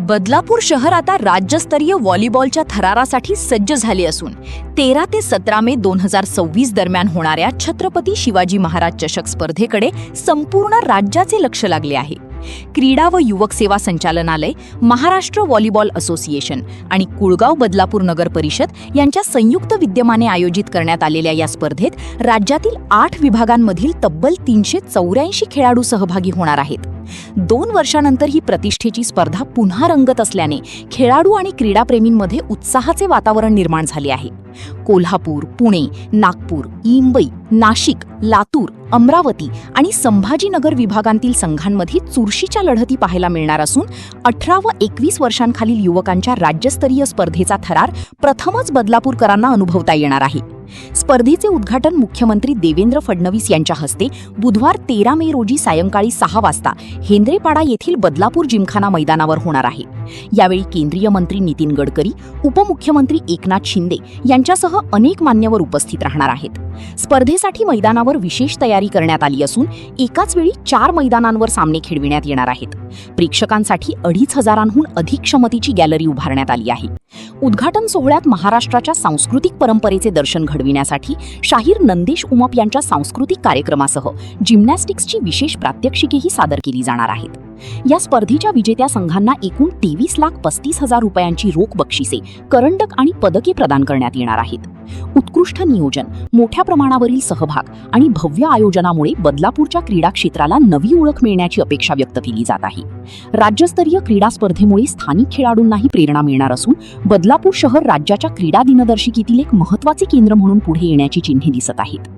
बदलापूर शहर आता राज्यस्तरीय व्हॉलीबॉलच्या थरारासाठी सज्ज झाले असून 13 ते 17 मे 2026 दरम्यान होणाऱ्या छत्रपती शिवाजी महाराज चषक स्पर्धेकडे संपूर्ण राज्याचे लक्ष लागले आहे. क्रीडा व युवक सेवा संचालनालय, महाराष्ट्र व्हॉलीबॉल असोसिएशन आणि कुळगाव बदलापूर नगर परिषद यांच्या संयुक्त विद्यमाने आयोजित करण्यात आलेल्या या स्पर्धेत राज्यातील 8 विभागांमधील तब्बल 384 खेळाडू सहभागी होणार आहेत. 2 वर्षांनंतर ही प्रतिष्ठेची स्पर्धा पुन्हा रंगत असल्याने खेळाडू आणि क्रीडाप्रेमींमध्ये उत्साहाचे वातावरण निर्माण झाले आहे. कोल्हापूर, पुणे, नागपूर, मुंबई, नाशिक, लातूर, अमरावती आणि संभाजीनगर विभागांतील संघांमध्ये चुरशीच्या लढती पाहायला मिळणार असून 18 व 21 वर्षांखालील युवकांच्या राज्यस्तरीय स्पर्धेचा थरार प्रथमच बदलापूरकरांना अनुभवता येणार आहे. स्पर्धेचे उद्घाटन मुख्यमंत्री देवेंद्र फडणवीस यांच्या हस्ते बुधवार 13 मे रोजी सायंकाळी 6 वाजता हेंद्रेपाडा येथील बदलापूर जिमखाना मैदानावर होणार आहे. यावेळी केंद्रीय मंत्री नितीन गडकरी, उपमुख्यमंत्री एकनाथ शिंदे यांच्यासह अनेक मान्यवर उपस्थित राहणार आहेत. स्पर्धेसाठी मैदानावर विशेष तयारी करण्यात आली असून एकाच वेळी 4 मैदानांवर सामने खेळविण्यात येणार आहेत. प्रेक्षकांसाठी 2,500हून अधिक क्षमतेची गॅलरी उभारण्यात आली आहे. उद्घाटन सोहळ्यात महाराष्ट्राच्या सांस्कृतिक परंपरेचे दर्शन घडविण्यासाठी शाहीर नंदेश उमप यांच्या सांस्कृतिक कार्यक्रमासह जिम्नॅस्टिक्सची विशेष प्रात्यक्षिकेही सादर केली जाणार आहेत. या स्पर्धेच्या विजेत्या संघांना एकूण 23,35,000 रुपयांची रोख बक्षिसे, करंडक आणि पदके प्रदान करण्यात येणार आहेत. उत्कृष्ट नियोजन, मोठ्या प्रमाणावरील सहभाग आणि भव्य आयोजनामुळे बदलापूरच्या क्रीडा क्षेत्राला नवी ओळख मिळण्याची अपेक्षा व्यक्त केली जात आहे. राज्यस्तरीय क्रीडा स्पर्धेमुळे स्थानिक खेळाडूंनाही प्रेरणा मिळणार असून बदलापूर शहर राज्याच्या क्रीडा दिनदर्शिकेतील एक महत्त्वाचे केंद्र म्हणून पुढे येण्याची चिन्हे दिसत आहेत.